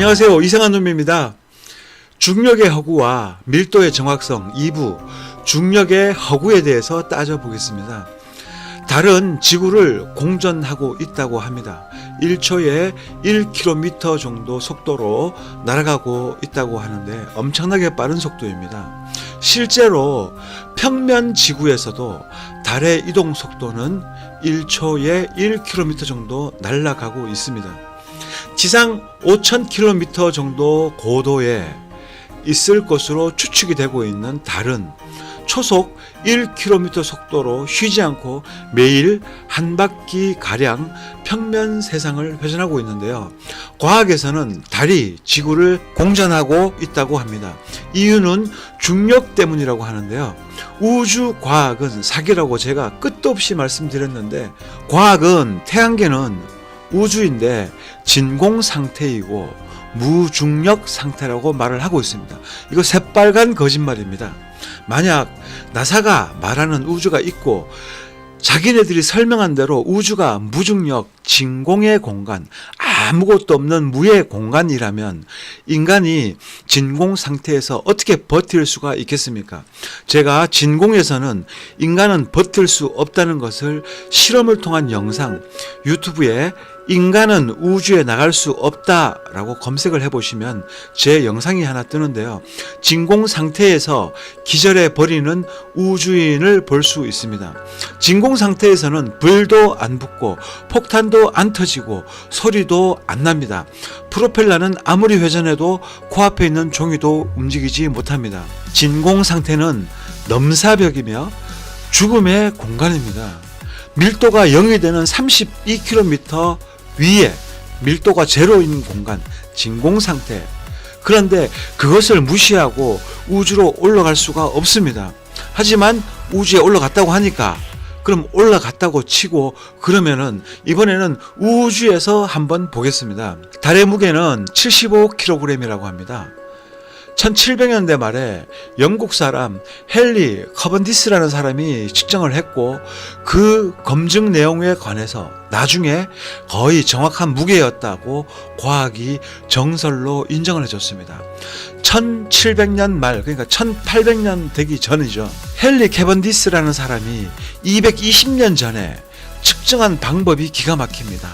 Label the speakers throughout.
Speaker 1: 안녕하세요. 이상한 놈입니다. 중력의 허구와 밀도의 정확성 2부 중력의 허구에 대해서 따져보겠습니다. 달은 지구를 공전하고 있다고 합니다. 1초에 1km 정도 속도로 날아가고 있다고 하는데 엄청나게 빠른 속도입니다. 실제로 평면 지구에서도 달의 이동 속도는 1초에 1km 정도 날아가고 있습니다. 지상 5000km 정도 고도에 있을 것으로 추측이 되고 있는 달은 초속 1km 속도로 쉬지 않고 매일 한 바퀴 가량 평면 세상을 회전하고 있는데요. 과학에서는 달이 지구를 공전하고 있다고 합니다. 이유는 중력 때문이라고 하는데요. 우주 과학은 사기라고 제가 끝도 없이 말씀드렸는데, 과학은 태양계는 우주인데 진공 상태이고 무중력 상태라고 말을 하고 있습니다. 이거 새빨간 거짓말입니다. 만약 나사가 말하는 우주가 있고 자기네들이 설명한 대로 우주가 무중력, 진공의 공간, 아무것도 없는 무의 공간이라면 인간이 진공 상태에서 어떻게 버틸 수가 있겠습니까? 제가 진공에서는 인간은 버틸 수 없다는 것을 실험을 통한 영상 유튜브에 인간은 우주에 나갈 수 없다라고 검색을 해보시면 제 영상이 하나 뜨는데요. 진공 상태에서 기절해 버리는 우주인을 볼 수 있습니다. 진공 상태에서는 불도 안 붙고 폭탄도 안 터지고 소리도 안 납니다. 프로펠러는 아무리 회전해도 코앞에 있는 종이도 움직이지 못합니다. 진공 상태는 넘사벽이며 죽음의 공간입니다. 밀도가 0이 되는 32km 위에 밀도가 제로인 공간, 진공 상태. 그런데 그것을 무시하고 우주로 올라갈 수가 없습니다. 하지만 우주에 올라갔다고 하니까, 그럼 올라갔다고 치고, 그러면은 이번에는 우주에서 한번 보겠습니다. 달의 무게는 75kg이라고 합니다. 1700년대 말에 영국 사람 헨리 커번디스라는 사람이 측정을 했고, 그 검증 내용에 관해서 나중에 거의 정확한 무게였다고 과학이 정설로 인정을 해줬습니다. 1700년 말, 그러니까 1800년 되기 전이죠. 헨리 커번디스라는 사람이 220년 전에 측정한 방법이 기가 막힙니다.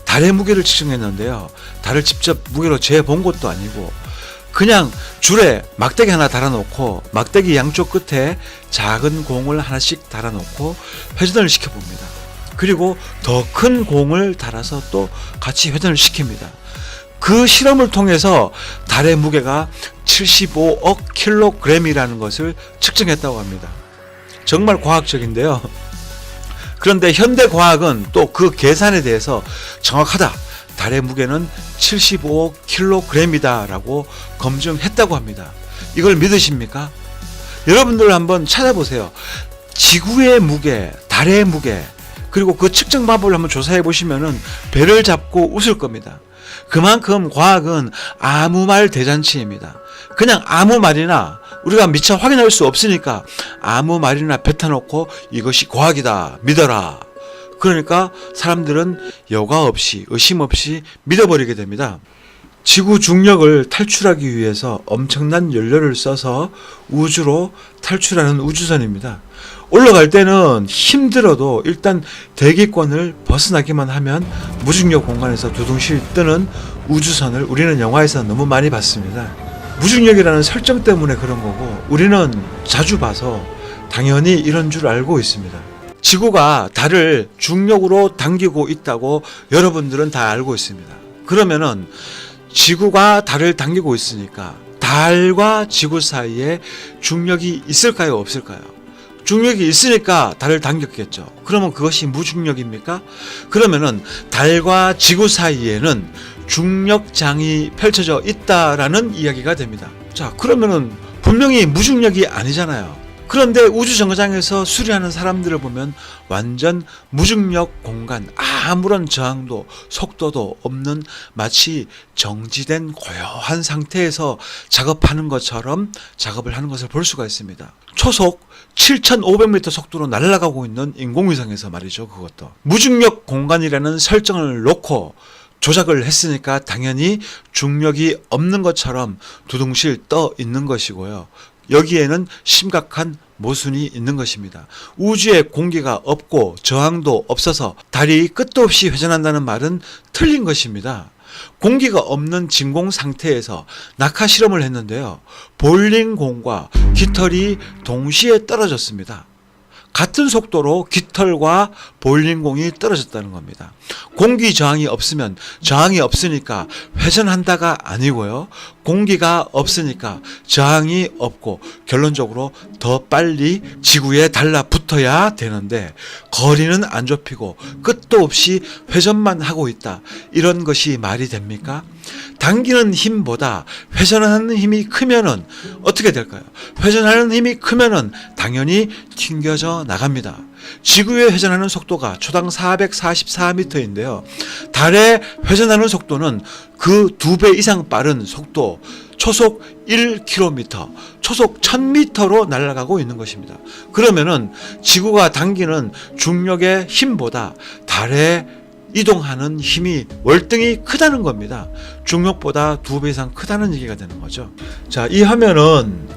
Speaker 1: 달의 무게를 측정했는데요. 달을 직접 무게로 재본 것도 아니고 그냥 줄에 막대기 하나 달아놓고 막대기 양쪽 끝에 작은 공을 하나씩 달아놓고 회전을 시켜봅니다. 그리고 더 큰 공을 달아서 또 같이 회전을 시킵니다. 그 실험을 통해서 달의 무게가 75억 kg이라는 것을 측정했다고 합니다. 정말 과학적인데요. 그런데 현대 과학은 또 그 계산에 대해서 정확하다, 달의 무게는 75억 kg이다 라고 검증했다고 합니다. 이걸 믿으십니까? 여러분들 한번 찾아보세요. 지구의 무게, 달의 무게, 그리고 그 측정 방법을 한번 조사해 보시면은 배를 잡고 웃을 겁니다. 그만큼 과학은 아무 말 대잔치입니다. 그냥 아무 말이나, 우리가 미처 확인할 수 없으니까 아무 말이나 뱉어놓고 이것이 과학이다, 믿어라. 그러니까 사람들은 여과 없이, 의심 없이 믿어버리게 됩니다. 지구 중력을 탈출하기 위해서 엄청난 연료를 써서 우주로 탈출하는 우주선입니다. 올라갈 때는 힘들어도 일단 대기권을 벗어나기만 하면 무중력 공간에서 두둥실 뜨는 우주선을 우리는 영화에서 너무 많이 봤습니다. 무중력이라는 설정 때문에 그런 거고, 우리는 자주 봐서 당연히 이런 줄 알고 있습니다. 지구가 달을 중력으로 당기고 있다고 여러분들은 다 알고 있습니다. 그러면은 지구가 달을 당기고 있으니까 달과 지구 사이에 중력이 있을까요, 없을까요? 중력이 있으니까 달을 당겼겠죠. 그러면 그것이 무중력입니까? 그러면은 달과 지구 사이에는 중력장이 펼쳐져 있다라는 이야기가 됩니다. 자, 그러면은 분명히 무중력이 아니잖아요. 그런데 우주정거장에서 수리하는 사람들을 보면 완전 무중력 공간, 아무런 저항도 속도도 없는 마치 정지된 고요한 상태에서 작업하는 것처럼 작업을 하는 것을 볼 수가 있습니다. 초속 7,500m 속도로 날아가고 있는 인공위성에서 말이죠. 그것도 무중력 공간이라는 설정을 놓고 조작을 했으니까 당연히 중력이 없는 것처럼 두둥실 떠 있는 것이고요. 여기에는 심각한 모순이 있는 것입니다. 우주에 공기가 없고 저항도 없어서 달이 끝도 없이 회전한다는 말은 틀린 것입니다. 공기가 없는 진공 상태에서 낙하 실험을 했는데요. 볼링공과 깃털이 동시에 떨어졌습니다. 같은 속도로 깃털과 볼링공이 떨어졌다는 겁니다. 공기 저항이 없으면 저항이 없으니까 회전한다가 아니고요. 공기가 없으니까 저항이 없고 결론적으로 더 빨리 지구에 달라붙어야 되는데 거리는 안 좁히고 끝도 없이 회전만 하고 있다. 이런 것이 말이 됩니까? 당기는 힘보다 회전하는 힘이 크면은 어떻게 될까요? 회전하는 힘이 크면은 당연히 튕겨져 나갑니다. 지구에 회전하는 속도가 초당 444m인데요. 달에 회전하는 속도는 그 2배 이상 빠른 속도, 초속 1km, 초속 1000m로 날아가고 있는 것입니다. 그러면은 지구가 당기는 중력의 힘보다 달에 이동하는 힘이 월등히 크다는 겁니다. 중력보다 2배 이상 크다는 얘기가 되는 거죠. 자, 이 화면은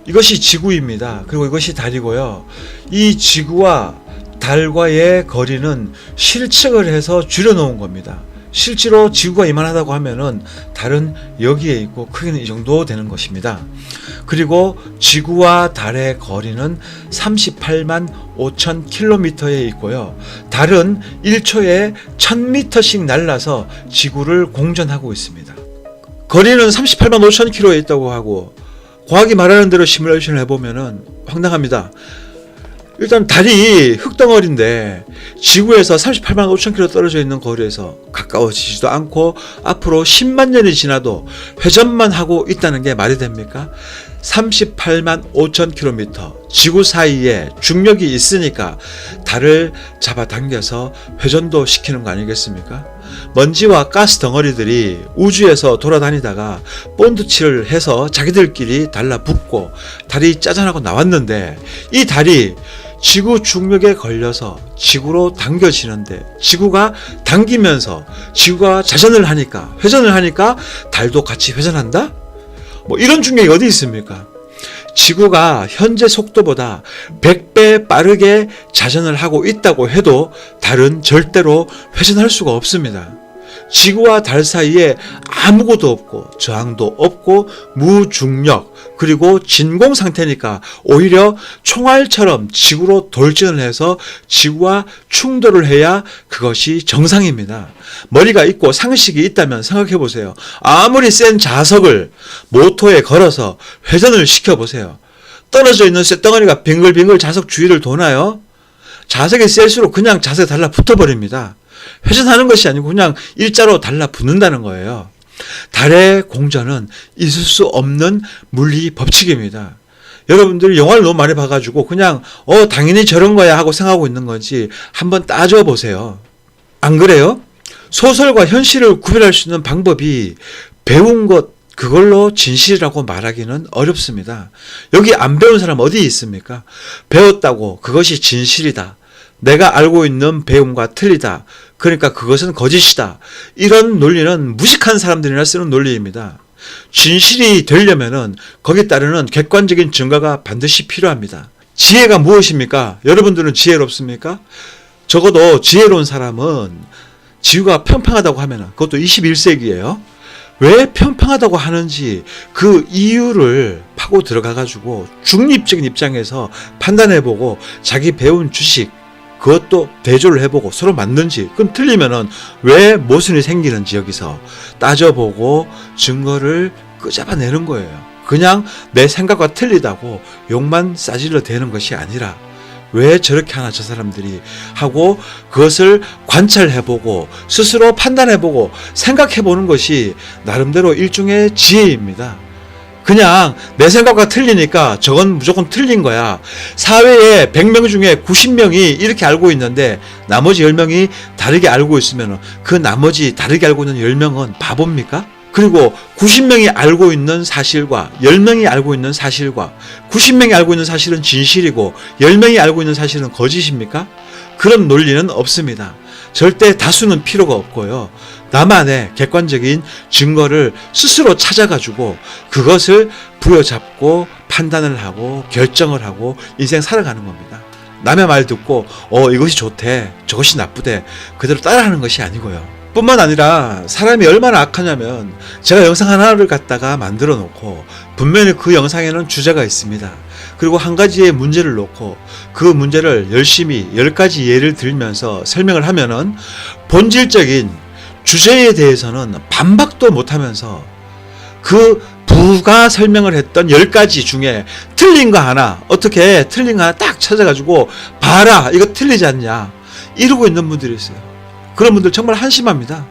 Speaker 1: 이것이 지구입니다. 그리고 이것이 달이고요. 이 지구와 달과의 거리는 실측을 해서 줄여놓은 겁니다. 실제로 지구가 이만하다고 하면은 달은 여기에 있고 크기는 이 정도 되는 것입니다. 그리고 지구와 달의 거리는 38만 5천 킬로미터에 있고요. 달은 1초에 1000m씩 날라서 지구를 공전하고 있습니다. 거리는 38만 5천 킬로에 있다고 하고 과학이 말하는 대로 시뮬레이션을 해보면은 황당합니다. 일단 달이 흙덩어리인데 지구에서 38만 5천 킬로 떨어져 있는 거리에서 가까워지지도 않고 앞으로 10만 년이 지나도 회전만 하고 있다는 게 말이 됩니까? 38만 5천 킬로미터 지구 사이에 중력이 있으니까 달을 잡아당겨서 회전도 시키는 거 아니겠습니까? 먼지와 가스 덩어리들이 우주에서 돌아다니다가 본드칠을 해서 자기들끼리 달라붙고 달이 짜잔하고 나왔는데 이 달이 지구 중력에 걸려서 지구로 당겨지는데 지구가 당기면서 지구가 자전을 하니까 회전을 하니까 달도 같이 회전한다? 뭐 이런 중력이 어디 있습니까? 지구가 현재 속도보다 100배 빠르게 자전을 하고 있다고 해도 달은 절대로 회전할 수가 없습니다. 지구와 달 사이에 아무것도 없고 저항도 없고 무중력 그리고 진공 상태니까 오히려 총알처럼 지구로 돌진을 해서 지구와 충돌을 해야 그것이 정상입니다. 머리가 있고 상식이 있다면 생각해 보세요. 아무리 센 자석을 모터에 걸어서 회전을 시켜보세요. 떨어져 있는 쇳덩어리가 빙글빙글 자석 주위를 도나요? 자석이 셀수록 그냥 자석에 달라붙어 버립니다. 회전하는 것이 아니고 그냥 일자로 달라붙는다는 거예요. 달의 공전은 있을 수 없는 물리 법칙입니다. 여러분들이 영화를 너무 많이 봐가지고 그냥 당연히 저런 거야 하고 생각하고 있는 건지 한번 따져보세요. 안 그래요? 소설과 현실을 구별할 수 있는 방법이 배운 것 그걸로 진실이라고 말하기는 어렵습니다. 여기 안 배운 사람 어디 있습니까? 배웠다고 그것이 진실이다. 내가 알고 있는 배움과 틀리다. 그러니까 그것은 거짓이다. 이런 논리는 무식한 사람들이나 쓰는 논리입니다. 진실이 되려면은 거기에 따르는 객관적인 증거가 반드시 필요합니다. 지혜가 무엇입니까? 여러분들은 지혜롭습니까? 적어도 지혜로운 사람은 지구가 평평하다고 하면은 그것도 21세기예요. 왜 평평하다고 하는지 그 이유를 파고 들어가가지고 중립적인 입장에서 판단해보고 자기 배운 주식 그것도 대조를 해보고 서로 맞는지 그럼 틀리면은 왜 모순이 생기는지 여기서 따져보고 증거를 끄잡아내는 거예요. 그냥 내 생각과 틀리다고 욕만 싸질러 대는 것이 아니라 왜 저렇게 하나 저 사람들이 하고 그것을 관찰해보고 스스로 판단해보고 생각해보는 것이 나름대로 일종의 지혜입니다. 그냥 내 생각과 틀리니까 저건 무조건 틀린 거야. 사회에 100명 중에 90명이 이렇게 알고 있는데 나머지 10명이 다르게 알고 있으면 그 나머지 다르게 알고 있는 10명은 바보입니까? 그리고 90명이 알고 있는 사실과 10명이 알고 있는 사실과 90명이 알고 있는 사실은 진실이고 10명이 알고 있는 사실은 거짓입니까? 그런 논리는 없습니다. 절대 다수는 필요가 없고요. 나만의 객관적인 증거를 스스로 찾아가지고 그것을 부여잡고 판단을 하고 결정을 하고 인생 살아가는 겁니다. 남의 말 듣고 이것이 좋대 저것이 나쁘대 그대로 따라하는 것이 아니고요. 뿐만 아니라 사람이 얼마나 악하냐면 제가 영상 하나를 갖다가 만들어 놓고 분명히 그 영상에는 주제가 있습니다. 그리고 한 가지의 문제를 놓고 그 문제를 열심히 10가지 예를 들면서 설명을 하면은 본질적인 주제에 대해서는 반박도 못하면서 그 부가 설명을 했던 10가지 중에 틀린 거 하나, 어떻게 틀린 거 하나 딱 찾아가지고 봐라 이거 틀리지 않냐 이러고 있는 분들이 있어요. 그런 분들 정말 한심합니다.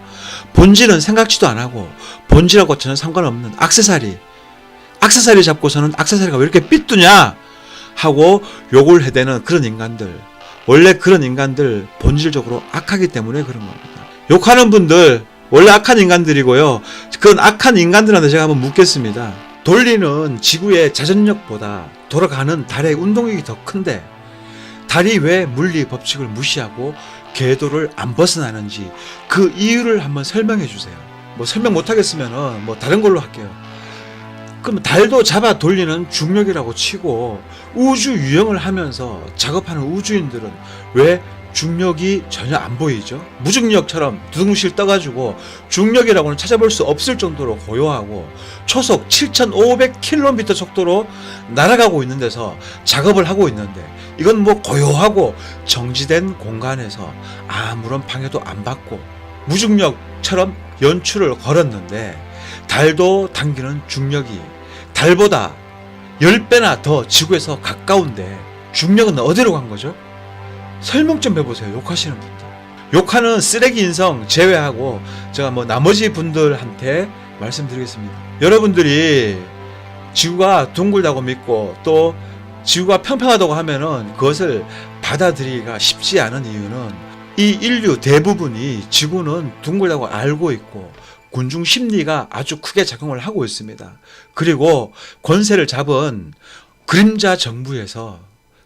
Speaker 1: 본질은 생각지도 안 하고 본질하고 전혀 상관없는 액세서리 잡고서는 액세서리가 왜 이렇게 삐뚤냐 하고 욕을 해대는 그런 인간들. 원래 그런 인간들 본질적으로 악하기 때문에 그런 겁니다. 욕하는 분들 원래 악한 인간들이고요. 그런 악한 인간들한테 제가 한번 묻겠습니다. 돌리는 지구의 자전력보다 돌아가는 달의 운동력이 더 큰데 달이 왜 물리 법칙을 무시하고 궤도를 안 벗어나는지 그 이유를 한번 설명해 주세요. 뭐 설명 못 하겠으면은 뭐 다른 걸로 할게요. 그럼 달도 잡아 돌리는 중력이라고 치고 우주 유영을 하면서 작업하는 우주인들은 왜 중력이 전혀 안 보이죠? 무중력처럼 두둥실 떠가지고 중력이라고는 찾아볼 수 없을 정도로 고요하고 초속 7,500km 속도로 날아가고 있는 데서 작업을 하고 있는데 이건 뭐 고요하고 정지된 공간에서 아무런 방해도 안 받고 무중력처럼 연출을 걸었는데 달도 당기는 중력이 달보다 10배나 더 지구에서 가까운데 중력은 어디로 간 거죠? 설명 좀 해보세요. 욕하시는 분들. 욕하는 쓰레기 인성 제외하고 제가 뭐 나머지 분들한테 말씀드리겠습니다. 여러분들이 지구가 둥글다고 믿고 또 지구가 평평하다고 하면은 그것을 받아들이기가 쉽지 않은 이유는 이 인류 대부분이 지구는 둥글다고 알고 있고 군중 심리가 아주 크게 작용을 하고 있습니다. 그리고 권세를 잡은 그림자 정부에서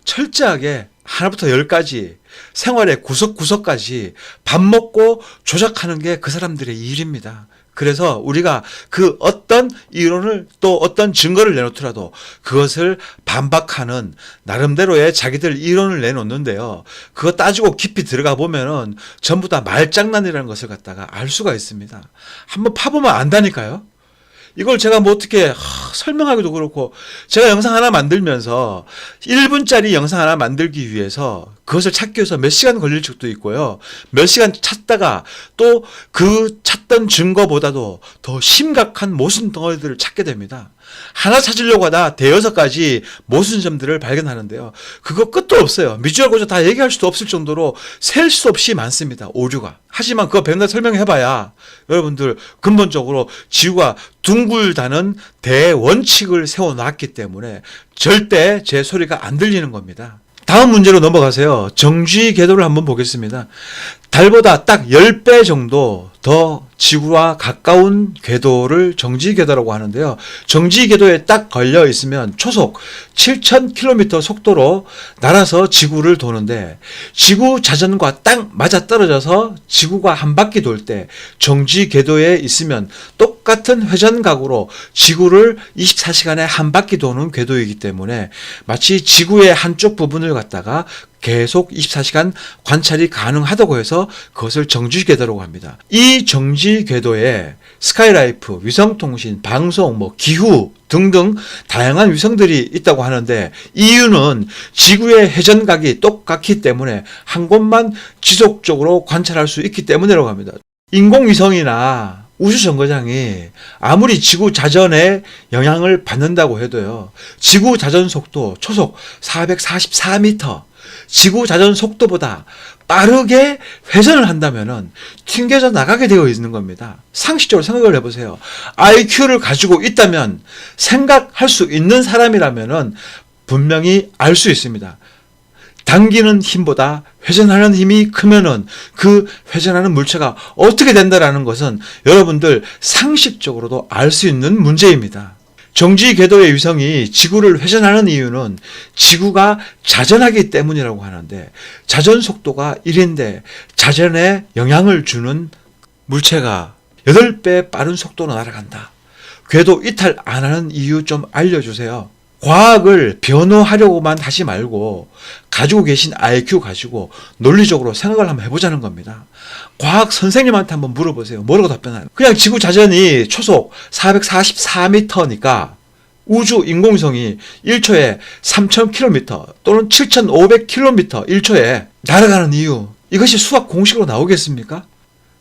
Speaker 1: 철저하게 하나부터 10까지 생활의 구석구석까지 밥 먹고 조작하는 게 그 사람들의 일입니다. 그래서 우리가 그 어떤 이론을 또 어떤 증거를 내놓더라도 그것을 반박하는 나름대로의 자기들 이론을 내놓는데요. 그거 따지고 깊이 들어가 보면은 전부 다 말장난이라는 것을 갖다가 알 수가 있습니다. 한번 파보면 안다니까요. 이걸 제가 뭐 어떻게 설명하기도 그렇고 제가 영상 하나 만들면서 1분짜리 영상 하나 만들기 위해서 그것을 찾기 위해서 몇 시간 걸릴 적도 있고요. 몇 시간 찾다가 또 그 찾던 증거보다도 더 심각한 모순 덩어리들을 찾게 됩니다. 하나 찾으려고 하다 대여섯 가지 모순점들을 발견하는데요. 그거 끝도 없어요. 미주알 고사 다 얘기할 수도 없을 정도로 셀 수 없이 많습니다. 오류가. 하지만 그거 백날 설명해봐야 여러분들 근본적으로 지구가 둥글다는 대원칙을 세워놨기 때문에 절대 제 소리가 안 들리는 겁니다. 다음 문제로 넘어가세요. 정지 궤도를 한번 보겠습니다. 달보다 딱 10배 정도 더 지구와 가까운 궤도를 정지 궤도라고 하는데요. 정지 궤도에 딱 걸려 있으면 초속 7,000km 속도로 날아서 지구를 도는데 지구 자전과 딱 맞아 떨어져서 지구가 한 바퀴 돌 때 정지 궤도에 있으면 똑같은 회전각으로 지구를 24시간에 한 바퀴 도는 궤도이기 때문에 마치 지구의 한쪽 부분을 갖다가 계속 24시간 관찰이 가능하다고 해서 그것을 정지 궤도라고 합니다. 이 정지 궤도에 스카이라이프, 위성통신, 방송, 기후 등등 다양한 위성들이 있다고 하는데 이유는 지구의 회전각이 똑같기 때문에 한 곳만 지속적으로 관찰할 수 있기 때문이라고 합니다. 인공위성이나 우주정거장이 아무리 지구 자전에 영향을 받는다고 해도요. 지구 자전 속도 초속 444m 지구 자전 속도보다 빠르게 회전을 한다면은 튕겨져 나가게 되어 있는 겁니다. 상식적으로 생각을 해보세요. IQ를 가지고 있다면 생각할 수 있는 사람이라면은 분명히 알 수 있습니다. 당기는 힘보다 회전하는 힘이 크면은 그 회전하는 물체가 어떻게 된다라는 것은 여러분들 상식적으로도 알 수 있는 문제입니다. 정지 궤도의 위성이 지구를 회전하는 이유는 지구가 자전하기 때문이라고 하는데 자전 속도가 1인데 자전에 영향을 주는 물체가 8배 빠른 속도로 날아간다. 궤도 이탈 안 하는 이유 좀 알려주세요. 과학을 변호하려고만 하지 말고 가지고 계신 IQ 가지고 논리적으로 생각을 한번 해보자는 겁니다. 과학 선생님한테 한번 물어보세요. 뭐라고 답변하나요? 그냥 지구 자전이 초속 444m니까 우주 인공위성이 1초에 3000km 또는 7500km 1초에 날아가는 이유, 이것이 수학 공식으로 나오겠습니까?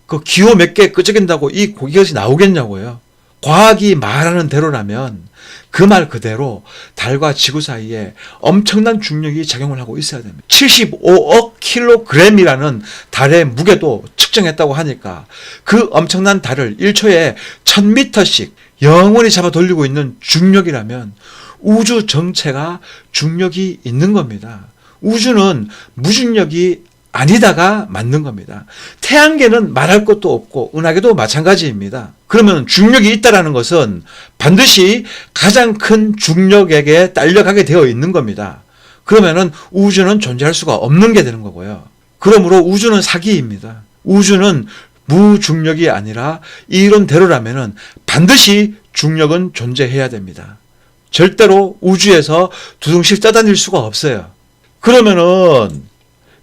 Speaker 1: 그 기호 몇 개 끄적인다고 이것이 나오겠냐고요. 과학이 말하는 대로라면 그 말 그대로 달과 지구 사이에 엄청난 중력이 작용을 하고 있어야 됩니다. 75억 킬로그램이라는 달의 무게도 측정했다고 하니까 그 엄청난 달을 1초에 1000m씩 영원히 잡아 돌리고 있는 중력이라면 우주 전체가 중력이 있는 겁니다. 우주는 무중력이 아니다가 맞는 겁니다. 태양계는 말할 것도 없고 은하계도 마찬가지입니다. 그러면 중력이 있다는 것은 반드시 가장 큰 중력에게 딸려가게 되어 있는 겁니다. 그러면은 우주는 존재할 수가 없는 게 되는 거고요. 그러므로 우주는 사기입니다. 우주는 무중력이 아니라 이론대로라면은 반드시 중력은 존재해야 됩니다. 절대로 우주에서 두둥실 떠다닐 수가 없어요. 그러면은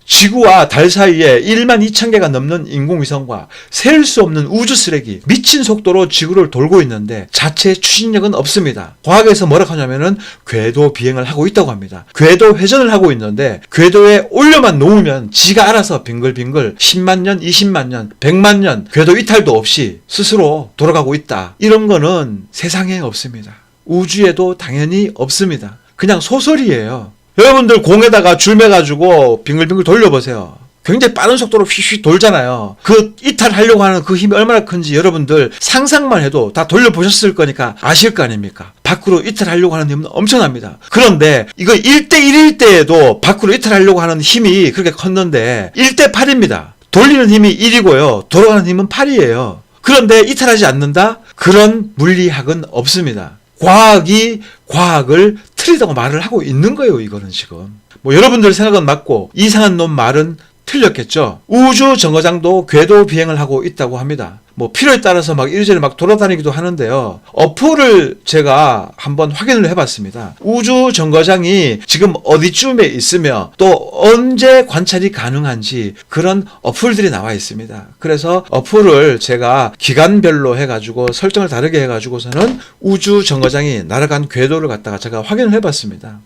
Speaker 1: 지구와 달 사이에 1만 2천 개가 넘는 인공위성과 셀 수 없는 우주 쓰레기 미친 속도로 지구를 돌고 있는데 자체 추진력은 없습니다. 과학에서 뭐라고 하냐면은 궤도 비행을 하고 있다고 합니다. 궤도 회전을 하고 있는데 궤도에 올려만 놓으면 지가 알아서 빙글빙글 10만 년, 20만 년, 100만 년 궤도 이탈도 없이 스스로 돌아가고 있다. 이런 거는 세상에 없습니다. 우주에도 당연히 없습니다. 그냥 소설이에요. 여러분들 공에다가 줄 매가지고 빙글빙글 돌려보세요. 굉장히 빠른 속도로 휙휙 돌잖아요. 그 이탈하려고 하는 그 힘이 얼마나 큰지 여러분들 상상만 해도 다 돌려보셨을 거니까 아실 거 아닙니까? 밖으로 이탈하려고 하는 힘은 엄청납니다. 그런데 이거 1대1일 때에도 밖으로 이탈하려고 하는 힘이 그렇게 컸는데 1대8입니다. 돌리는 힘이 1이고요. 돌아가는 힘은 8이에요. 그런데 이탈하지 않는다? 그런 물리학은 없습니다. 과학이 과학을 틀리다고 말을 하고 있는 거예요. 이거는 지금 뭐 여러분들 생각은 맞고 이상한 놈 말은 틀렸겠죠. 우주 정거장도 궤도 비행을 하고 있다고 합니다. 뭐 필요에 따라서 막 이리저리 막 돌아다니기도 하는데요. 어플을 제가 한번 확인을 해봤습니다. 우주 정거장이 지금 어디쯤에 있으며 또 언제 관찰이 가능한지 그런 어플들이 나와 있습니다. 그래서 어플을 제가 기간별로 해가지고 설정을 다르게 해가지고서는 우주 정거장이 날아간 궤도를 갖다가 제가 확인을 해봤습니다.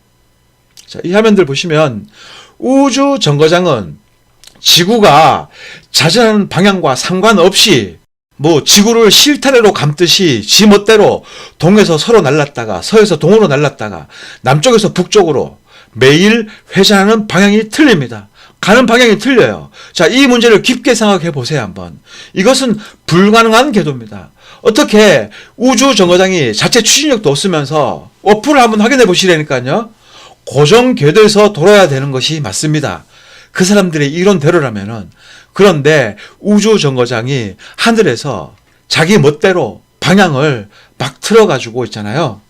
Speaker 1: 자, 이 화면들 보시면 우주 정거장은 지구가 자전하는 방향과 상관없이 뭐 지구를 실타래로 감듯이 지 멋대로 동에서 서로 날랐다가 서에서 동으로 날랐다가 남쪽에서 북쪽으로 매일 회전하는 방향이 틀립니다. 가는 방향이 틀려요. 자, 이 문제를 깊게 생각해 보세요 한번. 이것은 불가능한 궤도입니다. 어떻게 우주 정거장이 자체 추진력도 없으면서 어플을 한번 확인해 보시라니까요. 고정 궤도에서 돌아야 되는 것이 맞습니다. 그 사람들의 이론대로라면은. 그런데 우주 정거장이 하늘에서 자기 멋대로 방향을 막 틀어가지고 있잖아요.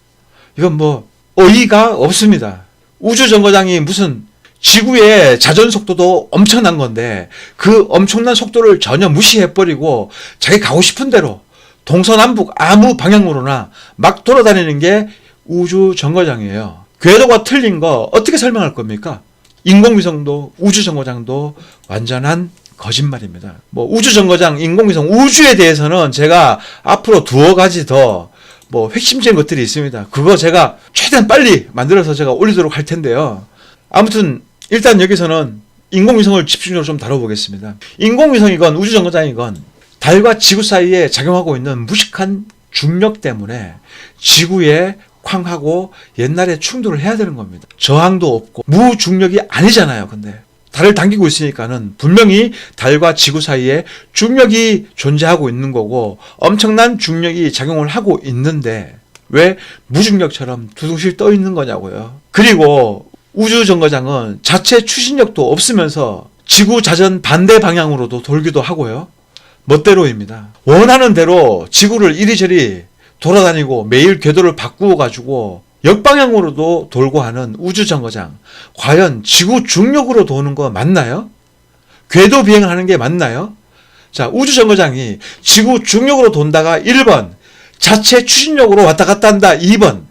Speaker 1: 이건 뭐 어이가 없습니다. 우주 정거장이 무슨 지구의 자전 속도도 엄청난 건데 그 엄청난 속도를 전혀 무시해버리고 자기 가고 싶은 대로 동서남북 아무 방향으로나 막 돌아다니는 게 우주 정거장이에요. 궤도가 틀린 거 어떻게 설명할 겁니까? 인공위성도 우주정거장도 완전한 거짓말입니다. 뭐 우주정거장, 인공위성, 우주에 대해서는 제가 앞으로 두어 가지 더 뭐 핵심적인 것들이 있습니다. 그거 제가 최대한 빨리 만들어서 제가 올리도록 할 텐데요. 아무튼 일단 여기서는 인공위성을 집중적으로 좀 다뤄보겠습니다. 인공위성이건 우주정거장이건 달과 지구 사이에 작용하고 있는 무식한 중력 때문에 지구에 쾅하고 옛날에 충돌을 해야 되는 겁니다. 저항도 없고 무중력이 아니잖아요. 근데 달을 당기고 있으니까는 분명히 달과 지구 사이에 중력이 존재하고 있는 거고 엄청난 중력이 작용을 하고 있는데 왜 무중력처럼 두둥실 떠 있는 거냐고요. 그리고 우주정거장은 자체 추진력도 없으면서 지구 자전 반대 방향으로도 돌기도 하고요. 멋대로입니다. 원하는 대로 지구를 이리저리 돌아다니고 매일 궤도를 바꾸어 가지고 역방향으로도 돌고 하는 우주정거장, 과연 지구 중력으로 도는 거 맞나요? 궤도 비행을 하는 게 맞나요? 자, 우주정거장이 지구 중력으로 돈다가 1번, 자체 추진력으로 왔다 갔다 한다 2번,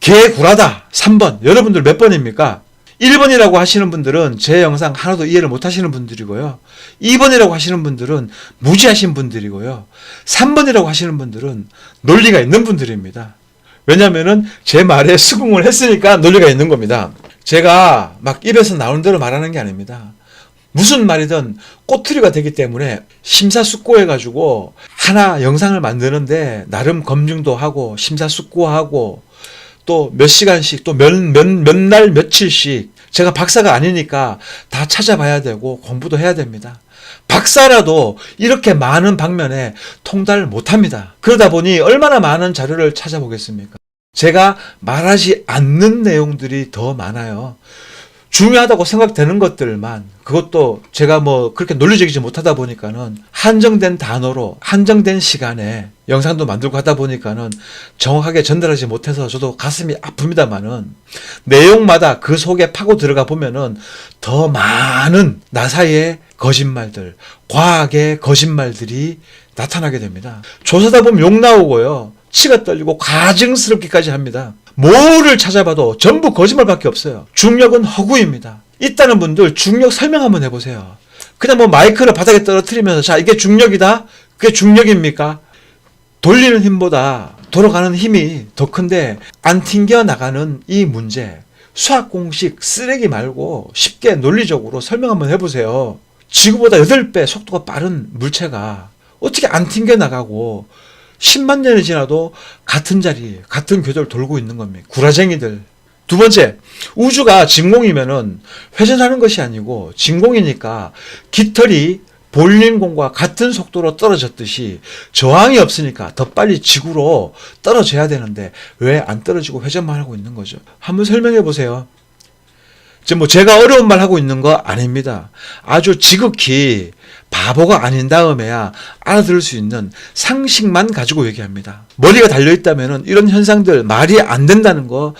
Speaker 1: 개구라다 3번. 여러분들 몇 번입니까? 1번이라고 하시는 분들은 제 영상 하나도 이해를 못 하시는 분들이고요. 2번이라고 하시는 분들은 무지하신 분들이고요. 3번이라고 하시는 분들은 논리가 있는 분들입니다. 왜냐면은 제 말에 수긍을 했으니까 논리가 있는 겁니다. 제가 막 입에서 나오는 대로 말하는 게 아닙니다. 무슨 말이든 꼬투리가 되기 때문에 심사숙고해가지고 하나 영상을 만드는데 나름 검증도 하고 심사숙고하고 또 몇 시간씩 또 몇 날 며칠씩 제가 박사가 아니니까 다 찾아봐야 되고 공부도 해야 됩니다. 박사라도 이렇게 많은 방면에 통달을 못합니다. 그러다 보니 얼마나 많은 자료를 찾아보겠습니까? 제가 말하지 않는 내용들이 더 많아요. 중요하다고 생각되는 것들만, 그것도 제가 뭐 그렇게 논리적이지 못하다 보니까는 한정된 단어로 한정된 시간에 영상도 만들고 하다 보니까는 정확하게 전달하지 못해서 저도 가슴이 아픕니다만은 내용마다 그 속에 파고 들어가 보면은 더 많은 나사의 거짓말들, 과학의 거짓말들이 나타나게 됩니다. 조사다 보면 욕 나오고요. 치가 떨리고 가증스럽기까지 합니다. 뭐를 찾아봐도 전부 거짓말밖에 없어요. 중력은 허구입니다. 있다는 분들 중력 설명 한번 해보세요. 그냥 뭐 마이크를 바닥에 떨어뜨리면서 자 이게 중력이다? 그게 중력입니까? 돌리는 힘보다 돌아가는 힘이 더 큰데 안 튕겨 나가는 이 문제, 수학 공식 쓰레기 말고 쉽게 논리적으로 설명 한번 해보세요. 지구보다 8배 속도가 빠른 물체가 어떻게 안 튕겨 나가고 10만 년이 지나도 같은 자리, 같은 궤도를 돌고 있는 겁니다. 구라쟁이들. 두 번째, 우주가 진공이면은 회전하는 것이 아니고 진공이니까 깃털이 볼링공과 같은 속도로 떨어졌듯이 저항이 없으니까 더 빨리 지구로 떨어져야 되는데 왜 안 떨어지고 회전만 하고 있는 거죠? 한번 설명해 보세요. 뭐 제가 어려운 말 하고 있는 거 아닙니다. 아주 지극히 바보가 아닌 다음에야 알아들을 수 있는 상식만 가지고 얘기합니다. 머리가 달려있다면 이런 현상들 말이 안 된다는 거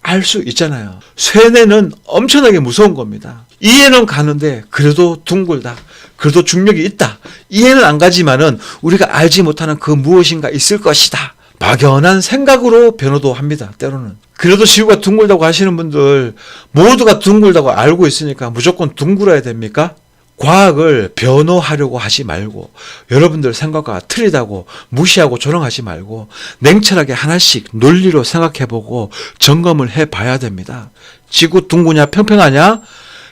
Speaker 1: 알 수 있잖아요. 쇠뇌는 엄청나게 무서운 겁니다. 이해는 가는데 그래도 둥글다. 그래도 중력이 있다. 이해는 안 가지만은 우리가 알지 못하는 그 무엇인가 있을 것이다. 막연한 생각으로 변호도 합니다. 때로는. 그래도 지구가 둥글다고 하시는 분들 모두가 둥글다고 알고 있으니까 무조건 둥글어야 됩니까? 과학을 변호하려고 하지 말고 여러분들 생각과 틀리다고 무시하고 조롱하지 말고 냉철하게 하나씩 논리로 생각해보고 점검을 해봐야 됩니다. 지구 둥그냐 평평하냐?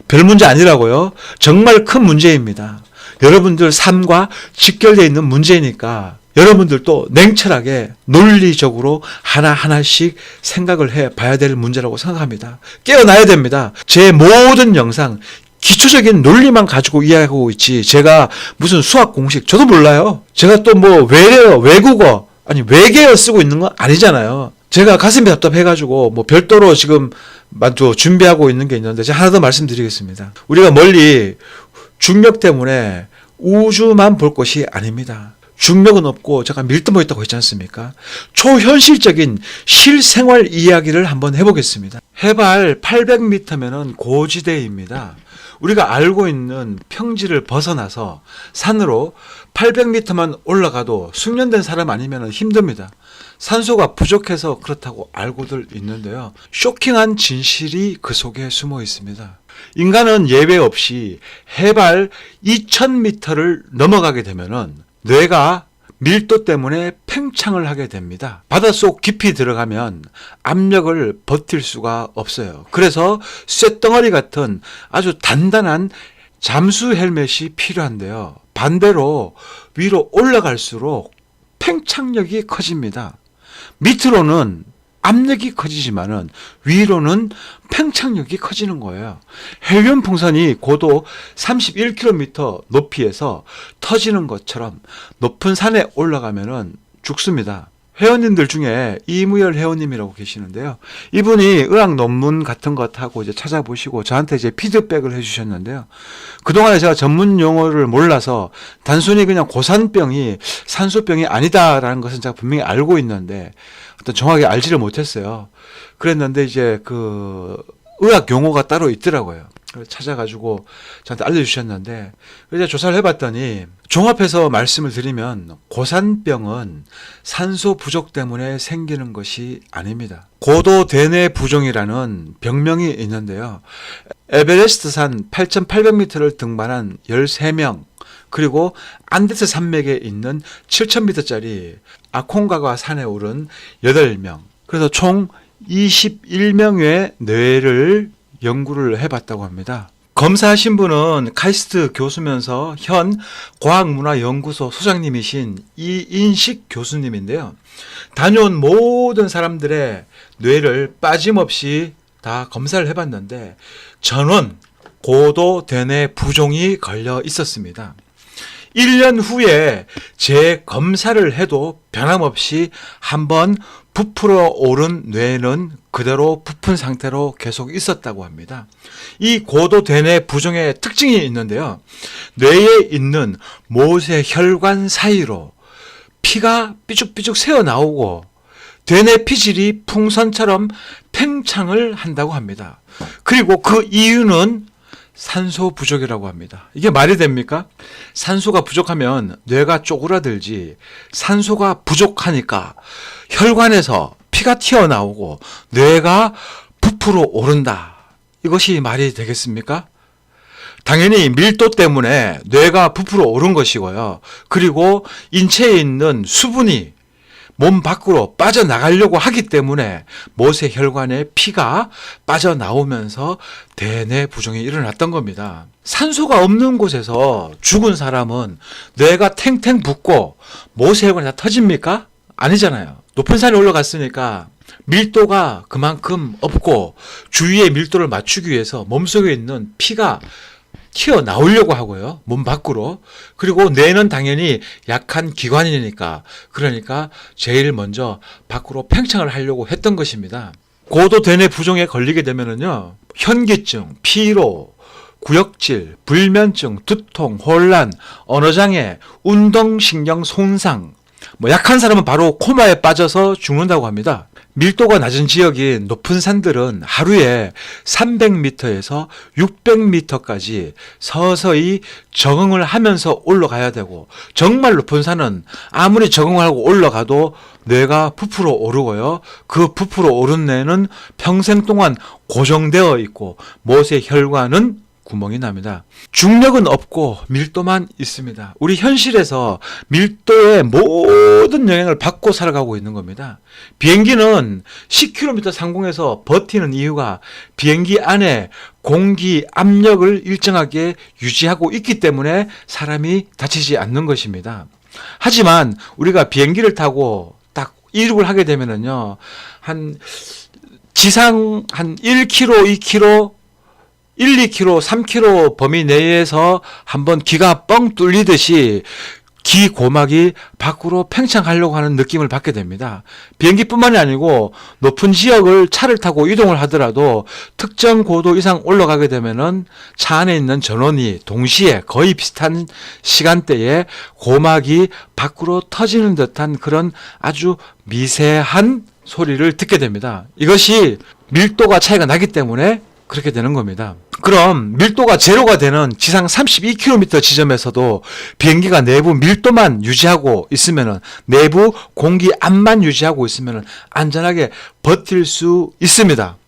Speaker 1: 별 문제 아니라고요. 정말 큰 문제입니다. 여러분들 삶과 직결되어 있는 문제니까 여러분들도 냉철하게 논리적으로 하나하나씩 생각을 해봐야 될 문제라고 생각합니다. 깨어나야 됩니다. 제 모든 영상 기초적인 논리만 가지고 이야기하고 있지 제가 무슨 수학 공식 저도 몰라요. 제가 또 뭐 외국어 아니 외계어 쓰고 있는 건 아니잖아요. 제가 가슴이 답답해가지고 뭐 별도로 지금 준비하고 있는 게 있는데 제가 하나 더 말씀드리겠습니다. 우리가 멀리 중력 때문에 우주만 볼 것이 아닙니다. 중력은 없고 제가 밀도모 있다고 했지 않습니까? 초현실적인 실생활 이야기를 한번 해보겠습니다. 해발 800m면은 고지대입니다. 우리가 알고 있는 평지를 벗어나서 산으로 800m만 올라가도 숙련된 사람 아니면 힘듭니다. 산소가 부족해서 그렇다고 알고들 있는데요. 쇼킹한 진실이 그 속에 숨어 있습니다. 인간은 예외 없이 해발 2000m를 넘어가게 되면은 뇌가 밀도 때문에 팽창을 하게 됩니다. 바닷속 깊이 들어가면 압력을 버틸 수가 없어요. 그래서 쇳덩어리 같은 아주 단단한 잠수 헬멧이 필요한데요. 반대로 위로 올라갈수록 팽창력이 커집니다. 밑으로는 압력이 커지지만은 위로는 팽창력이 커지는 거예요. 헬륨 풍선이 고도 31km 높이에서 터지는 것처럼 높은 산에 올라가면은 죽습니다. 회원님들 중에 이무열 회원님이라고 계시는데요. 이분이 의학 논문 같은 것하고 이제 찾아보시고 저한테 이제 피드백을 해주셨는데요. 그동안에 제가 전문 용어를 몰라서 단순히 그냥 고산병이 산소병이 아니다라는 것은 제가 분명히 알고 있는데 어떤 정확하게 알지를 못했어요. 그랬는데 이제 그 의학 용어가 따로 있더라고요. 찾아가지고 저한테 알려주셨는데, 이제 조사를 해봤더니 종합해서 말씀을 드리면 고산병은 산소 부족 때문에 생기는 것이 아닙니다. 고도 대뇌 부종이라는 병명이 있는데요. 에베레스트산 8,800m를 등반한 13명, 그리고 안데스 산맥에 있는 7,000m짜리 아콩가과 산에 오른 8명, 그래서 총 21명의 뇌를 연구를 해봤다고 합니다. 검사하신 분은 카이스트 교수면서 현 과학문화연구소 소장님이신 이인식 교수님인데요. 다녀온 모든 사람들의 뇌를 빠짐없이 다 검사를 해봤는데 전원 고도 대뇌 부종이 걸려 있었습니다. 1년 후에 재검사를 해도 변함없이 한번 부풀어 오른 뇌는 그대로 부푼 상태로 계속 있었다고 합니다. 이 고도 대뇌 부종의 특징이 있는데요. 뇌에 있는 모세 혈관 사이로 피가 삐죽삐죽 새어나오고 대뇌 피질이 풍선처럼 팽창을 한다고 합니다. 그리고 그 이유는 산소 부족이라고 합니다. 이게 말이 됩니까? 산소가 부족하면 뇌가 쪼그라들지, 산소가 부족하니까 혈관에서 피가 튀어나오고 뇌가 부풀어 오른다. 이것이 말이 되겠습니까? 당연히 밀도 때문에 뇌가 부풀어 오른 것이고요. 그리고 인체에 있는 수분이 몸 밖으로 빠져나가려고 하기 때문에 모세 혈관에 피가 빠져나오면서 대뇌 부종이 일어났던 겁니다. 산소가 없는 곳에서 죽은 사람은 뇌가 탱탱 붓고 모세 혈관이 다 터집니까? 아니잖아요. 높은 산에 올라갔으니까 밀도가 그만큼 없고 주위의 밀도를 맞추기 위해서 몸속에 있는 피가 튀어나오려고 하고요. 몸 밖으로. 그리고 뇌는 당연히 약한 기관이니까, 그러니까 제일 먼저 밖으로 팽창을 하려고 했던 것입니다. 고도 대뇌 부종에 걸리게 되면은요, 현기증, 피로, 구역질, 불면증, 두통, 혼란, 언어장애, 운동신경 손상, 약한 사람은 바로 코마에 빠져서 죽는다고 합니다. 밀도가 낮은 지역인 높은 산들은 하루에 300m에서 600m까지 서서히 적응을 하면서 올라가야 되고, 정말 높은 산은 아무리 적응하고 올라가도 뇌가 부풀어 오르고요. 그 부풀어 오른 뇌는 평생 동안 고정되어 있고 모세 혈관은 구멍이 납니다. 중력은 없고 밀도만 있습니다. 우리 현실에서 밀도의 모든 영향을 받고 살아가고 있는 겁니다. 비행기는 10km 상공에서 버티는 이유가 비행기 안에 공기 압력을 일정하게 유지하고 있기 때문에 사람이 다치지 않는 것입니다. 하지만 우리가 비행기를 타고 딱 이륙을 하게 되면은요, 지상 한 1km, 2km 1, 2km, 3km 범위 내에서 한번 기가 뻥 뚫리듯이 기 고막이 밖으로 팽창하려고 하는 느낌을 받게 됩니다. 비행기뿐만이 아니고 높은 지역을 차를 타고 이동을 하더라도 특정 고도 이상 올라가게 되면은 차 안에 있는 전원이 동시에 거의 비슷한 시간대에 고막이 밖으로 터지는 듯한 그런 아주 미세한 소리를 듣게 됩니다. 이것이 밀도가 차이가 나기 때문에 그렇게 되는 겁니다. 그럼 밀도가 제로가 되는 지상 32km 지점에서도 비행기가 내부 밀도만 유지하고 있으면은, 내부 공기압만 유지하고 있으면은 안전하게 버틸 수 있습니다.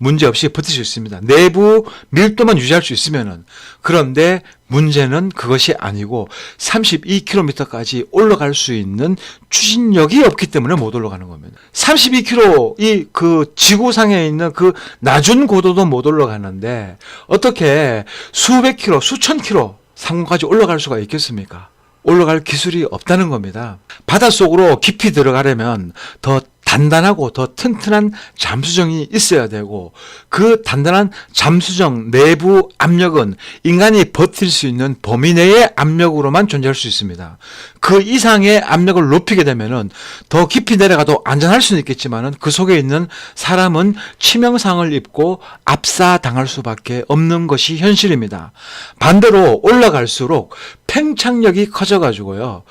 Speaker 1: 문제없이 버틸 수 있습니다. 내부 밀도만 유지할 수 있으면은. 그런데 문제는 그것이 아니고 32km까지 올라갈 수 있는 추진력이 없기 때문에 못 올라가는 겁니다. 32km 그 지구상에 있는 그 낮은 고도도 못 올라가는데 어떻게 수백 킬로, 수천 킬로 상공까지 올라갈 수가 있겠습니까? 올라갈 기술이 없다는 겁니다. 바닷속으로 깊이 들어가려면 더 단단하고 더 튼튼한 잠수정이 있어야 되고, 그 단단한 잠수정 내부 압력은 인간이 버틸 수 있는 범위 내의 압력으로만 존재할 수 있습니다. 그 이상의 압력을 높이게 되면은 더 깊이 내려가도 안전할 수는 있겠지만은 그 속에 있는 사람은 치명상을 입고 압사당할 수밖에 없는 것이 현실입니다. 반대로 올라갈수록 팽창력이 커져가지고요,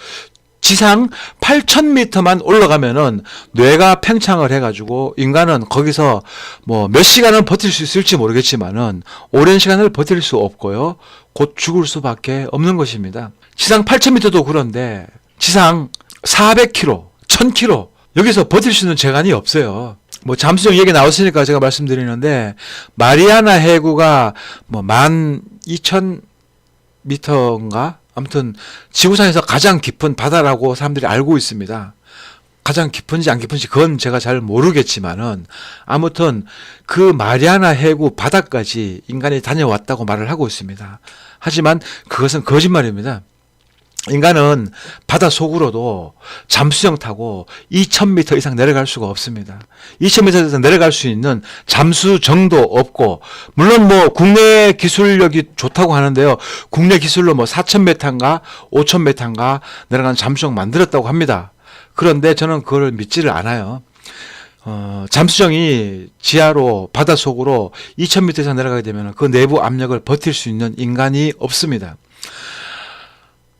Speaker 1: 지상 8,000m만 올라가면은 뇌가 팽창을 해가지고 인간은 거기서 뭐 몇 시간은 버틸 수 있을지 모르겠지만은 오랜 시간을 버틸 수 없고요. 곧 죽을 수밖에 없는 것입니다. 지상 8,000m도 그런데 지상 400km, 1,000km 여기서 버틸 수 있는 재간이 없어요. 뭐 잠수정 얘기 나왔으니까 제가 말씀드리는데 마리아나 해구가 뭐 12,000m인가? 아무튼 지구상에서 가장 깊은 바다라고 사람들이 알고 있습니다. 가장 깊은지 안 깊은지 그건 제가 잘 모르겠지만은 아무튼 그 마리아나 해구 바다까지 인간이 다녀왔다고 말을 하고 있습니다. 하지만 그것은 거짓말입니다. 인간은 바다 속으로도 잠수정 타고 2,000m 이상 내려갈 수가 없습니다. 2,000m 이상 내려갈 수 있는 잠수정도 없고, 물론 뭐 국내 기술력이 좋다고 하는데요. 국내 기술로 뭐 4,000m인가 5,000m인가 내려가는 잠수정 만들었다고 합니다. 그런데 저는 그걸 믿지를 않아요. 잠수정이 지하로 바다 속으로 2,000m 이상 내려가게 되면 그 내부 압력을 버틸 수 있는 인간이 없습니다.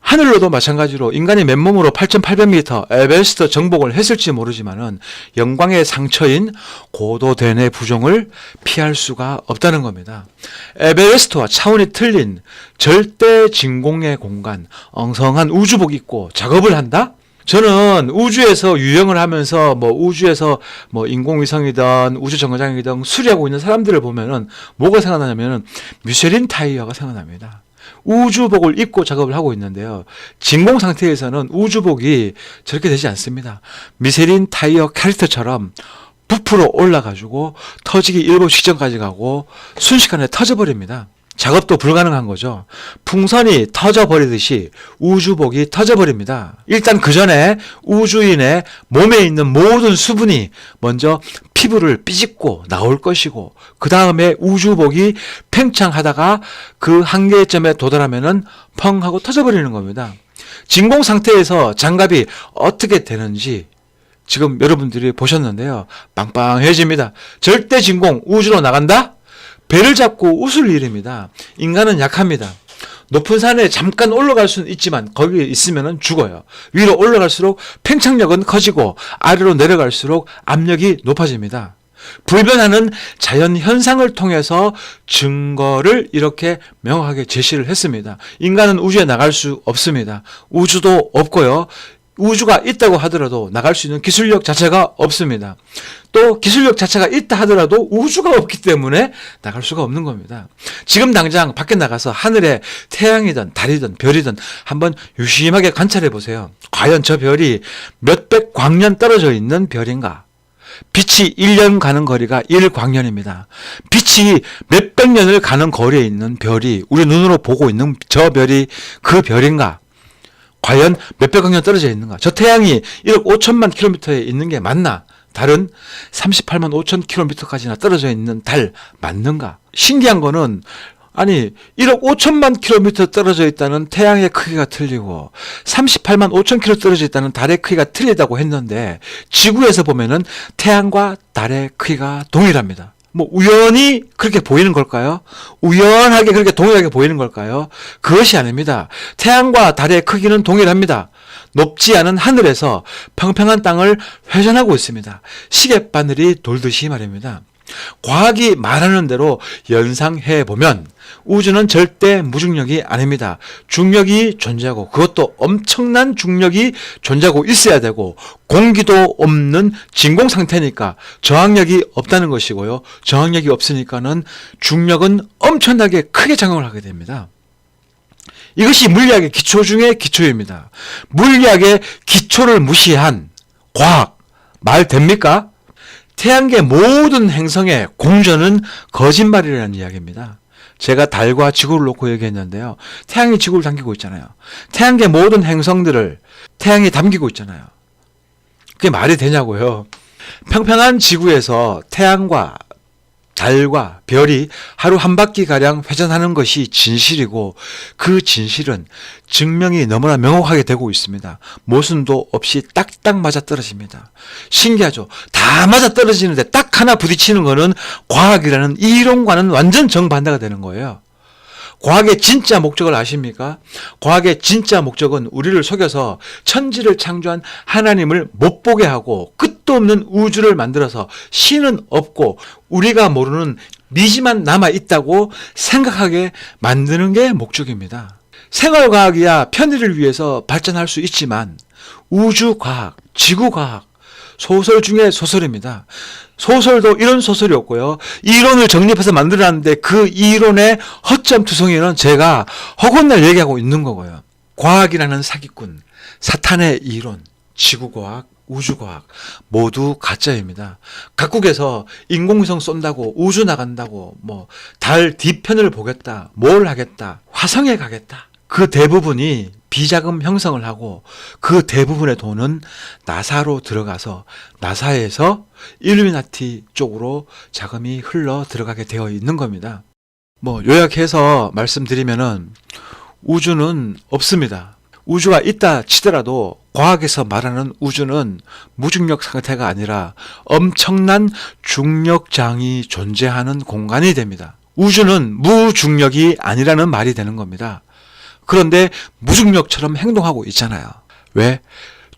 Speaker 1: 하늘로도 마찬가지로 인간이 맨몸으로 8,800m 에베레스트 정복을 했을지 모르지만은 영광의 상처인 고도 대뇌 부종을 피할 수가 없다는 겁니다. 에베레스트와 차원이 틀린 절대 진공의 공간, 엉성한 우주복 입고 작업을 한다? 저는 우주에서 유영을 하면서 뭐 우주에서 뭐 인공위성이든 우주정거장이든 수리하고 있는 사람들을 보면은 뭐가 생각나냐면은 미쉐린 타이어가 생각납니다. 우주복을 입고 작업을 하고 있는데요. 진공 상태에서는 우주복이 저렇게 되지 않습니다. 미쉐린 타이어 캐릭터처럼 부풀어 올라가지고 터지기 일보 직전까지 가고 순식간에 터져버립니다. 작업도 불가능한 거죠. 풍선이 터져버리듯이 우주복이 터져버립니다. 일단 그 전에 우주인의 몸에 있는 모든 수분이 먼저 피부를 삐집고 나올 것이고, 그 다음에 우주복이 팽창하다가 그 한계점에 도달하면은 펑 하고 터져버리는 겁니다. 진공 상태에서 장갑이 어떻게 되는지 지금 여러분들이 보셨는데요. 빵빵해집니다. 절대 진공, 우주로 나간다? 배를 잡고 웃을 일입니다. 인간은 약합니다. 높은 산에 잠깐 올라갈 수는 있지만 거기에 있으면 죽어요. 위로 올라갈수록 팽창력은 커지고 아래로 내려갈수록 압력이 높아집니다. 불변하는 자연 현상을 통해서 증거를 이렇게 명확하게 제시를 했습니다. 인간은 우주에 나갈 수 없습니다. 우주도 없고요. 우주가 있다고 하더라도 나갈 수 있는 기술력 자체가 없습니다. 또 기술력 자체가 있다 하더라도 우주가 없기 때문에 나갈 수가 없는 겁니다. 지금 당장 밖에 나가서 하늘에 태양이든 달이든 별이든 한번 유심하게 관찰해 보세요. 과연 저 별이 몇백 광년 떨어져 있는 별인가? 빛이 1년 가는 거리가 1광년입니다. 빛이 몇백 년을 가는 거리에 있는 별이 우리 눈으로 보고 있는 저 별이 그 별인가? 과연 몇백 광년 떨어져 있는가? 저 태양이 1억 5천만 킬로미터에 있는 게 맞나? 달은 38만 5천 킬로미터까지나 떨어져 있는 달 맞는가? 신기한 거는 아니 1억 5천만 킬로미터 떨어져 있다는 태양의 크기가 틀리고 38만 5천 킬로 떨어져 있다는 달의 크기가 틀리다고 했는데 지구에서 보면은 태양과 달의 크기가 동일합니다. 뭐 우연히 그렇게 보이는 걸까요? 우연하게 그렇게 동일하게 보이는 걸까요? 그것이 아닙니다. 태양과 달의 크기는 동일합니다. 높지 않은 하늘에서 평평한 땅을 회전하고 있습니다. 시계바늘이 돌듯이 말입니다. 과학이 말하는 대로 연상해 보면 우주는 절대 무중력이 아닙니다. 중력이 존재하고, 그것도 엄청난 중력이 존재하고 있어야 되고, 공기도 없는 진공 상태니까 저항력이 없다는 것이고요. 저항력이 없으니까는 중력은 엄청나게 크게 작용을 하게 됩니다. 이것이 물리학의 기초 중의 기초입니다. 물리학의 기초를 무시한 과학 말 됩니까? 태양계 모든 행성의 공전은 거짓말이라는 이야기입니다. 제가 달과 지구를 놓고 얘기했는데요. 태양이 지구를 당기고 있잖아요. 태양계 모든 행성들을 태양이 담기고 있잖아요. 그게 말이 되냐고요. 평평한 지구에서 태양과 달과 별이 하루 한 바퀴가량 회전하는 것이 진실이고, 그 진실은 증명이 너무나 명확하게 되고 있습니다. 모순도 없이 딱딱 맞아떨어집니다. 신기하죠? 다 맞아떨어지는데 딱 하나 부딪히는 거는 과학이라는 이론과는 완전 정반대가 되는 거예요. 과학의 진짜 목적을 아십니까? 과학의 진짜 목적은 우리를 속여서 천지를 창조한 하나님을 못 보게 하고 끝도 없는 우주를 만들어서 신은 없고 우리가 모르는 미지만 남아 있다고 생각하게 만드는 게 목적입니다. 생활과학이야 편의를 위해서 발전할 수 있지만 우주과학, 지구과학, 소설 중에 소설입니다. 소설도 이런 소설이 없고요. 이론을 정립해서 만들어놨는데 그 이론의 허점투성이는 제가 허구날 얘기하고 있는 거고요. 과학이라는 사기꾼, 사탄의 이론, 지구과학, 우주과학 모두 가짜입니다. 각국에서 인공위성 쏜다고 우주 나간다고 뭐 달 뒤편을 보겠다, 뭘 하겠다, 화성에 가겠다. 그 대부분이 비자금 형성을 하고 그 대부분의 돈은 나사로 들어가서 나사에서 일루미나티 쪽으로 자금이 흘러 들어가게 되어 있는 겁니다. 뭐 요약해서 말씀드리면은 우주는 없습니다. 우주가 있다 치더라도 과학에서 말하는 우주는 무중력 상태가 아니라 엄청난 중력장이 존재하는 공간이 됩니다. 우주는 무중력이 아니라는 말이 되는 겁니다. 그런데 무중력처럼 행동하고 있잖아요. 왜?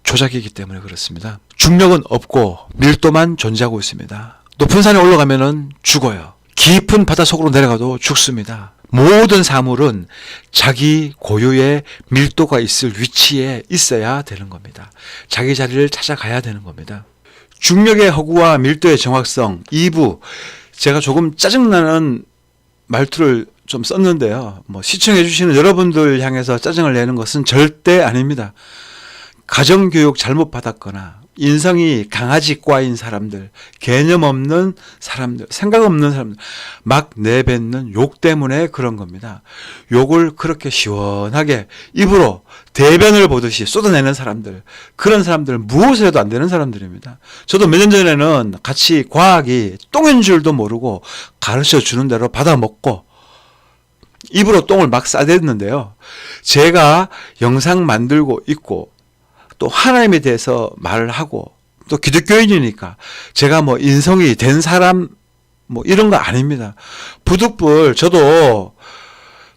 Speaker 1: 조작이기 때문에 그렇습니다. 중력은 없고 밀도만 존재하고 있습니다. 높은 산에 올라가면 죽어요. 깊은 바닷속으로 내려가도 죽습니다. 모든 사물은 자기 고유의 밀도가 있을 위치에 있어야 되는 겁니다. 자기 자리를 찾아가야 되는 겁니다. 중력의 허구와 밀도의 정확성 2부 제가 조금 짜증나는 말투를 좀 썼는데요. 뭐 시청해 주시는 여러분들 향해서 짜증을 내는 것은 절대 아닙니다. 가정교육 잘못 받았거나 인성이 강아지과인 사람들, 개념 없는 사람들, 생각 없는 사람들 막 내뱉는 욕 때문에 그런 겁니다. 욕을 그렇게 시원하게 입으로 대변을 보듯이 쏟아내는 사람들, 그런 사람들 무엇을 해도 안 되는 사람들입니다. 저도 몇 년 전에는 같이 과학이 똥인 줄도 모르고 가르쳐 주는 대로 받아먹고 입으로 똥을 막 싸댔는데요. 제가 영상 만들고 있고 또 하나님에 대해서 말을 하고 또 기독교인이니까 제가 뭐 인성이 된 사람 뭐 이런 거 아닙니다. 부득불 저도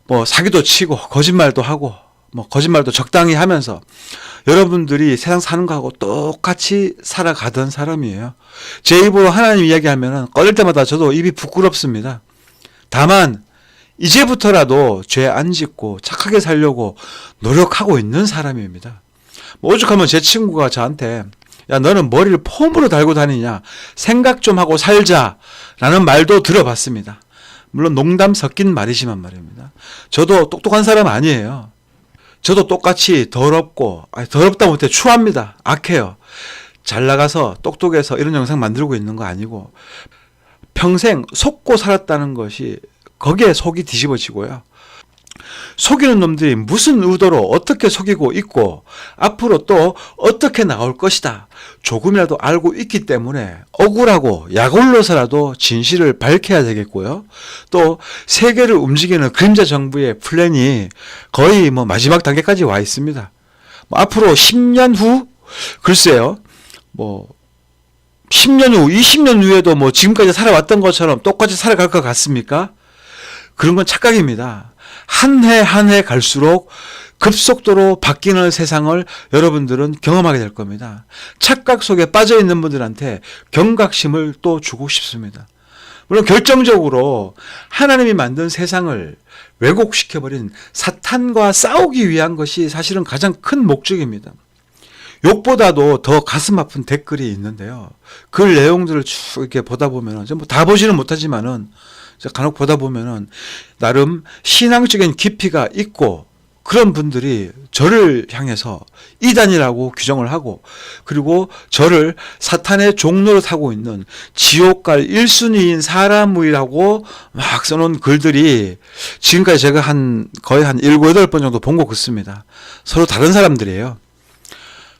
Speaker 1: 뭐 사기도 치고 거짓말도 하고 뭐 거짓말도 적당히 하면서 여러분들이 세상 사는 거하고 똑같이 살아가던 사람이에요. 제 입으로 하나님 이야기하면은 꺼낼 때마다 저도 입이 부끄럽습니다. 다만 이제부터라도 죄 안 짓고 착하게 살려고 노력하고 있는 사람입니다. 뭐 오죽하면 제 친구가 저한테 야 너는 머리를 폼으로 달고 다니냐 생각 좀 하고 살자라는 말도 들어봤습니다. 물론 농담 섞인 말이지만 말입니다. 저도 똑똑한 사람 아니에요. 저도 똑같이 더럽고 더럽다 못해 추합니다. 악해요. 잘 나가서 똑똑해서 이런 영상 만들고 있는 거 아니고 평생 속고 살았다는 것이 거기에 속이 뒤집어지고요. 속이는 놈들이 무슨 의도로 어떻게 속이고 있고 앞으로 또 어떻게 나올 것이다 조금이라도 알고 있기 때문에 억울하고 약올로서라도 진실을 밝혀야 되겠고요. 또 세계를 움직이는 그림자 정부의 플랜이 거의 뭐 마지막 단계까지 와 있습니다. 뭐 앞으로 10년 후 글쎄요 뭐 10년 후 20년 후에도 뭐 지금까지 살아왔던 것처럼 똑같이 살아갈 것 같습니까? 그런 건 착각입니다. 한 해 한 해 갈수록 급속도로 바뀌는 세상을 여러분들은 경험하게 될 겁니다. 착각 속에 빠져 있는 분들한테 경각심을 또 주고 싶습니다. 물론 결정적으로 하나님이 만든 세상을 왜곡시켜버린 사탄과 싸우기 위한 것이 사실은 가장 큰 목적입니다. 욕보다도 더 가슴 아픈 댓글이 있는데요. 그 내용들을 쭉 이렇게 보다 보면은, 뭐 다 보지는 못하지만은, 간혹 보다 보면은, 나름 신앙적인 깊이가 있고, 그런 분들이 저를 향해서 이단이라고 규정을 하고, 그리고 저를 사탄의 종로로 타고 있는 지옥 갈 1순위인 사람이라고 막 써놓은 글들이 지금까지 제가 거의 한 7, 8번 정도 본 것 같습니다. 서로 다른 사람들이에요.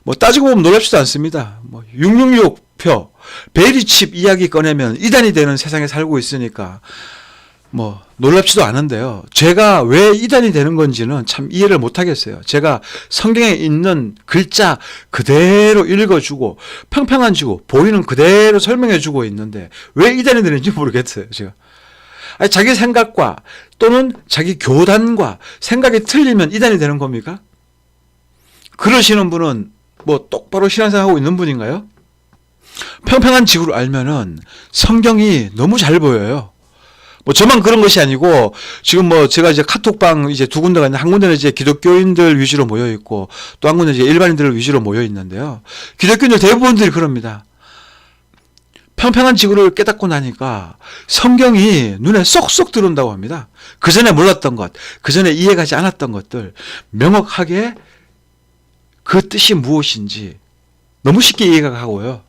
Speaker 1: 뭐 따지고 보면 놀랍지도 않습니다. 뭐 666표 베리칩 이야기 꺼내면 이단이 되는 세상에 살고 있으니까 뭐 놀랍지도 않은데요. 제가 왜 이단이 되는 건지는 참 이해를 못 하겠어요. 제가 성경에 있는 글자 그대로 읽어주고 평평한 지구 보이는 그대로 설명해주고 있는데 왜 이단이 되는지 모르겠어요. 제가 아니, 자기 생각과 또는 자기 교단과 생각이 틀리면 이단이 되는 겁니까? 그러시는 분은 뭐 똑바로 신앙생활하고 있는 분인가요? 평평한 지구를 알면은 성경이 너무 잘 보여요. 뭐 저만 그런 것이 아니고 지금 뭐 제가 이제 카톡방 이제 두 군데가 있는데 한 군데는 이제 기독교인들 위주로 모여 있고 또 한 군데는 이제 일반인들 위주로 모여 있는데요. 기독교인들 대부분들이 그럽니다. 평평한 지구를 깨닫고 나니까 성경이 눈에 쏙쏙 들어온다고 합니다. 그 전에 몰랐던 것, 그 전에 이해가지 않았던 것들 명확하게 그 뜻이 무엇인지 너무 쉽게 이해가 가고요.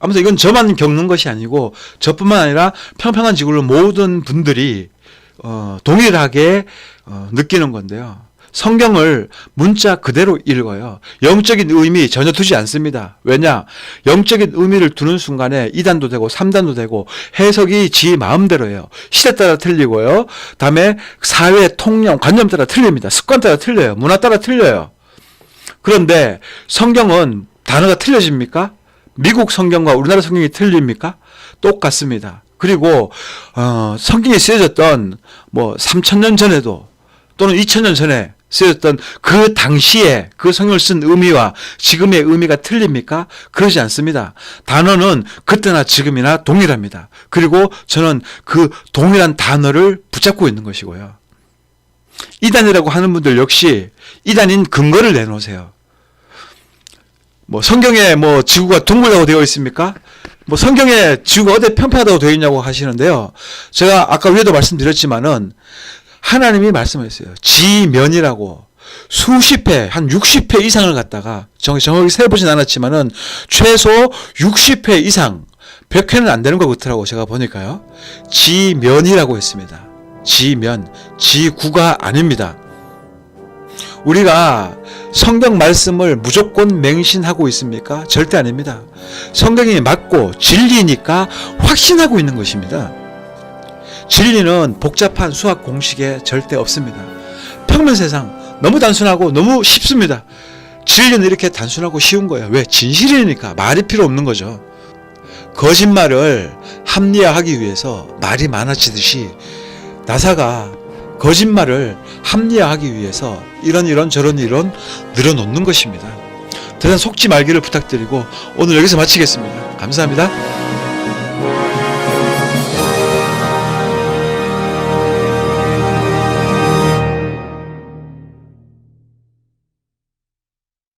Speaker 1: 아무튼 이건 저만 겪는 것이 아니고 저뿐만 아니라 평평한 지구를 모든 분들이 동일하게 느끼는 건데요. 성경을 문자 그대로 읽어요. 영적인 의미 전혀 두지 않습니다. 왜냐? 영적인 의미를 두는 순간에 2단도 되고 3단도 되고 해석이 지 마음대로예요. 시대 따라 틀리고요. 다음에 사회 통념, 관념 따라 틀립니다. 습관 따라 틀려요. 문화 따라 틀려요. 그런데 성경은 단어가 틀려집니까? 미국 성경과 우리나라 성경이 틀립니까? 똑같습니다. 그리고 성경이 쓰여졌던 뭐 3,000년 전에도 또는 2,000년 전에 쓰여졌던 그 당시에 그 성경을 쓴 의미와 지금의 의미가 틀립니까? 그러지 않습니다. 단어는 그때나 지금이나 동일합니다. 그리고 저는 그 동일한 단어를 붙잡고 있는 것이고요. 이단이라고 하는 분들 역시 이단인 근거를 내놓으세요. 뭐 성경에 뭐 지구가 둥글다고 되어 있습니까? 뭐 성경에 지구가 어디 평평하다고 되어 있냐고 하시는데요. 제가 아까 위에도 말씀드렸지만은 하나님이 말씀하셨어요. 지면이라고 수십 회, 한 60회 이상을 갖다가 정확히 세보진 않았지만은 최소 60회 이상 100회는 안 되는 것 같더라고 제가 보니까요. 지면이라고 했습니다. 지면, 지구가 아닙니다. 우리가 성경 말씀을 무조건 맹신하고 있습니까? 절대 아닙니다. 성경이 맞고 진리니까 확신하고 있는 것입니다. 진리는 복잡한 수학 공식에 절대 없습니다. 평면 세상 너무 단순하고 너무 쉽습니다. 진리는 이렇게 단순하고 쉬운 거예요. 왜? 진실이니까 말이 필요 없는 거죠. 거짓말을 합리화하기 위해서 말이 많아지듯이 나사가 거짓말을 합리화하기 위해서 이런 저런 늘어놓는 것입니다. 대단 속지 말기를 부탁드리고 오늘 여기서 마치겠습니다. 감사합니다.